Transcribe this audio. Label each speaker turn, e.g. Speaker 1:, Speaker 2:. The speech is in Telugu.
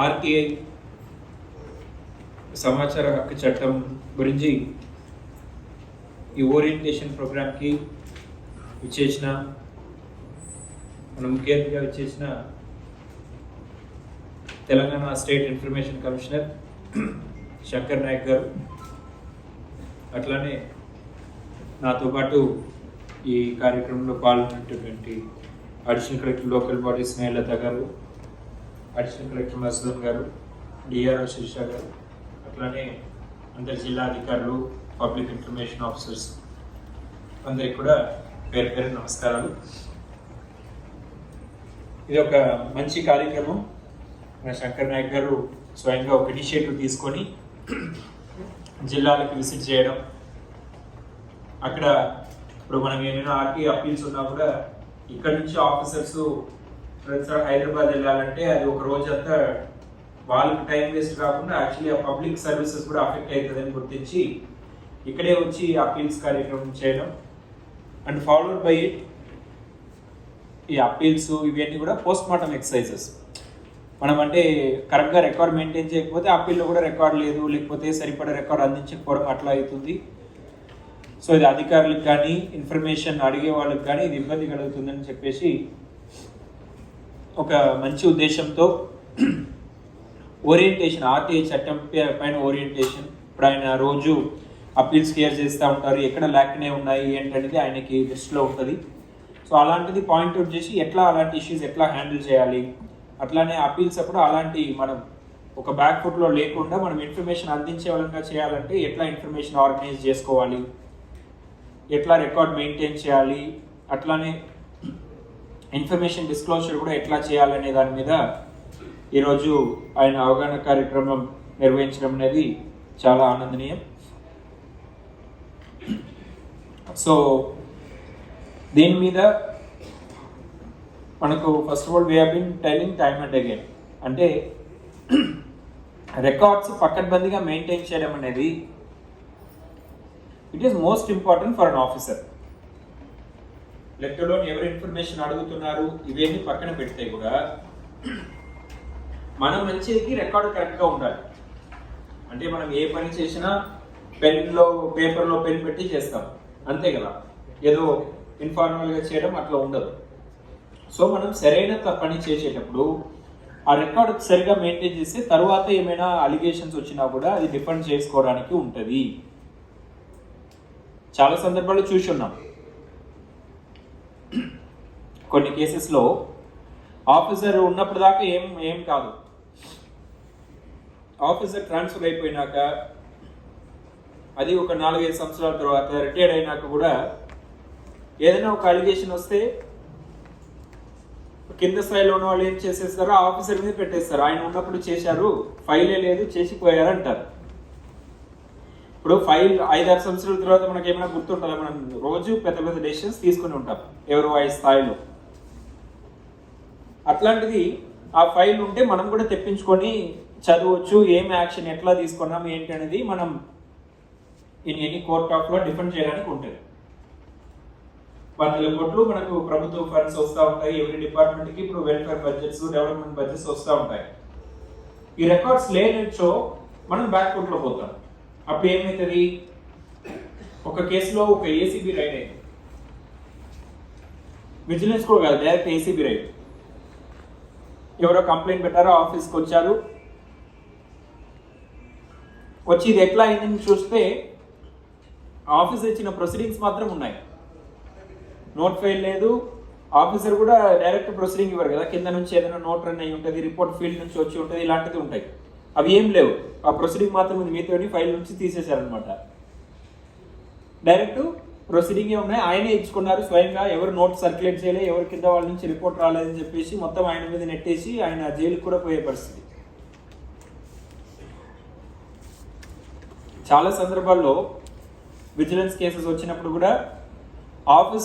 Speaker 1: ఆర్టీఐ సమాచార హక్కు చట్టం గురించి ఈ ఓరియంటేషన్ ప్రోగ్రామ్కి విచ్చేసిన మన ముఖ్య అతిథిగా విచ్చేసిన Telangana state information commissioner Shankar Naik garu, అట్లానే నాతో పాటు ఈ కార్యక్రమంలో పాల్గొన్నటువంటి additional collector local bodies Snehalatha garu, additional collector Masudan గారు, డిఆర్ఓ శిరీష గారు, అట్లానే అందరి జిల్లా అధికారులు, పబ్లిక్ ఇన్ఫర్మేషన్ ఆఫీసర్స్ అందరికి కూడా పేరు పేరు నమస్కారాలు. ఇది ఒక మంచి కార్యక్రమం. మన శంకర్ నాయక్ గారు స్వయంగా ఒక ఇనిషియేటివ్ తీసుకొని జిల్లాలకు విజిట్ చేయడం, అక్కడ ఇప్పుడు మనం ఏమైనా ఆర్టీ అప్పీల్స్ ఉన్నా కూడా ఇక్కడ నుంచి ఆఫీసర్స్ ప్రతిసారి హైదరాబాద్ వెళ్ళాలంటే అది ఒక రోజంతా వాళ్ళకి టైం వేస్ట్ కాకుండా యాక్చువల్లీ ఆ పబ్లిక్ సర్వీసెస్ కూడా అఫెక్ట్ అవుతుందని గుర్తించి ఇక్కడే వచ్చి అప్పీల్స్ కార్యక్రమం చేయడం అండ్ ఫాలోడ్ బై ఇట్ ఈ అప్పీల్స్ ఇవన్నీ కూడా పోస్ట్ మార్టం ఎక్సర్సైజెస్. మనం అంటే కరెక్ట్గా రికార్డ్ మెయింటైన్ చేయకపోతే అప్పీల్లో కూడా రికార్డ్ లేదు, లేకపోతే సరిపడా రికార్డ్ అందించకపోవడం అట్లా అవుతుంది. సో ఇది అధికారులకు కానీ ఇన్ఫర్మేషన్ అడిగే వాళ్ళకి కానీ ఇది ఇబ్బంది కలుగుతుందని చెప్పేసి ఒక మంచి ఉద్దేశంతో ఓరియంటేషన్, ఆర్టీఐ చట్టం పైన ఓరియంటేషన్, ఇప్పుడు ఆయన రోజు అప్పీల్స్ క్లియర్ చేస్తూ ఉంటారు, ఎక్కడ ల్యాక్నే ఉన్నాయి ఏంటనేది ఆయనకి దృష్టిలో ఉంటుంది. సో అలాంటిది పాయింట్అవుట్ చేసి ఎట్లా అలాంటి ఇష్యూస్ ఎట్లా హ్యాండిల్ చేయాలి, అట్లానే అప్పీల్స్ అప్పుడు అలాంటి మనం ఒక బ్యాక్ ఫుట్లో లేకుండా మనం ఇన్ఫర్మేషన్ అందించే వాళ్ళంగా చేయాలంటే ఎట్లా ఇన్ఫర్మేషన్ ఆర్గనైజ్ చేసుకోవాలి, ఎట్లా రికార్డ్ మెయింటైన్ చేయాలి, అట్లానే ఇన్ఫర్మేషన్ డిస్క్లోజర్ కూడా ఎట్లా చేయాలనే దాని మీద ఈరోజు ఆయన అవగాహన కార్యక్రమం నిర్వహించడం అనేది చాలా ఆనందనీయం. సో దీని మీద మనకు first of all we have been telling time and again, అంటే రికార్డ్స్ పకడ్బందీగా మెయింటైన్ చేయడం అనేది it is most important for an officer. లెక్కలో ఎవరు ఇన్ఫర్మేషన్ అడుగుతున్నారు ఇవేమి పక్కన పెడితే కూడా మన మంచికి రికార్డు కరెక్ట్గా ఉండాలి. అంటే మనం ఏ పని చేసినా పేపర్లో పెన్ పెట్టి చేస్తాం అంతే కదా, ఏదో ఇన్ఫార్మల్గా చేయడం అట్లా ఉండదు. సో మనం సరైన పని చేసేటప్పుడు ఆ రికార్డు సరిగా మెయింటైన్ చేస్తే తర్వాత ఏమైనా అలిగేషన్స్ వచ్చినా కూడా అది డిఫెండ్ చేసుకోవడానికి ఉంటుంది. చాలా సందర్భాలు చూసి ఉన్నాం. కొన్ని కేసెస్లో ఆఫీసర్ ఉన్నప్పుడు దాకా ఏం కాదు, ఆఫీసర్ ట్రాన్స్ఫర్ అయిపోయినాక అది ఒక 4-5 సంవత్సరాల తర్వాత రిటైర్డ్ అయినాక కూడా ఏదైనా ఒక అలిగేషన్ వస్తే కింద స్థాయిలో ఉన్న వాళ్ళు ఏం చేసేస్తారో ఆ ఆఫీసర్ మీద పెట్టేస్తారు. ఆయన ఉన్నప్పుడు చేశారు, ఫైలే లేదు, చేసిపోయారు అంటారు. ఇప్పుడు ఫైల్ 5-6 సంవత్సరాల తర్వాత మనకి ఏమైనా గుర్తుంటుందా? మనం రోజు పెద్ద పెద్ద డెసిషన్స్ తీసుకుని ఉంటాం ఎవరు ఆ స్థాయిలో. అట్లాంటిది ఆ ఫైల్ ఉంటే మనం కూడా తెప్పించుకొని చదవచ్చు, ఏం యాక్షన్ ఎట్లా తీసుకున్నాం ఏంటి అనేది మనం ఇన్ ఎనీ కోర్ట్ ఆఫ్ లో డిఫెండ్ చేయడానికి ఉంటుంది. 100 కోట్లు మనకు ప్రభుత్వ ఫండ్స్ వస్తూ ఉంటాయి ఎవరి డిపార్ట్మెంట్కి. ఇప్పుడు వెల్ఫేర్ బడ్జెట్స్, డెవలప్మెంట్ బడ్జెట్స్ వస్తూ ఉంటాయి. ఈ రికార్డ్స్ లేనిచో మనం బ్యాక్ ఫుట్లో పోతాం. అప్పుడు ఏమవుతుంది, ఒక కేసులో ఒక ఏసీబీ రైడ్ అయింది, విజిలెన్స్ కూడా కాదు, డైరెక్ట్ ఏసీబీ రైడ్. ఎవరో కంప్లైంట్ పెట్టారో ఆఫీస్కి వచ్చారు, వచ్చి ఇది ఎట్లా అయిందని చూస్తే ఆఫీస్ ఇచ్చిన ప్రొసీడింగ్స్ మాత్రం ఉన్నాయి, నోట్ ఫైల్ లేదు. ఆఫీసర్ కూడా డైరెక్ట్ ప్రొసీడింగ్ ఇవ్వరు కదా, కింద నుంచి ఏదైనా నోట్ రన్ అయి ఉంటుంది, రిపోర్ట్ ఫీల్డ్ నుంచి వచ్చి ఉంటుంది, ఇలాంటివి ఉంటాయి. అవి ఏం లేవు, ఆ ప్రొసీడింగ్ మాత్రం ఉంది, మీతోని ఫైల్ నుంచి తీసేశారనమాట. డైరెక్ట్ ప్రొసీడింగే ఉన్నాయి, ఆయనే ఇచ్చుకున్నారు స్వయంగా. ఎవరు నోట్ సర్క్యులేట్ చేయలేదు, ఎవరి కింద వాళ్ళ నుంచి రిపోర్ట్ రాలేదని చెప్పేసి మొత్తం ఆయన మీద నెట్టేసి ఆయన జైలుకి కూడా పోయే పరిస్థితి. చాలా సందర్భాల్లో విజిలెన్స్ కేసెస్ వచ్చినప్పుడు కూడా ఆఫీసర్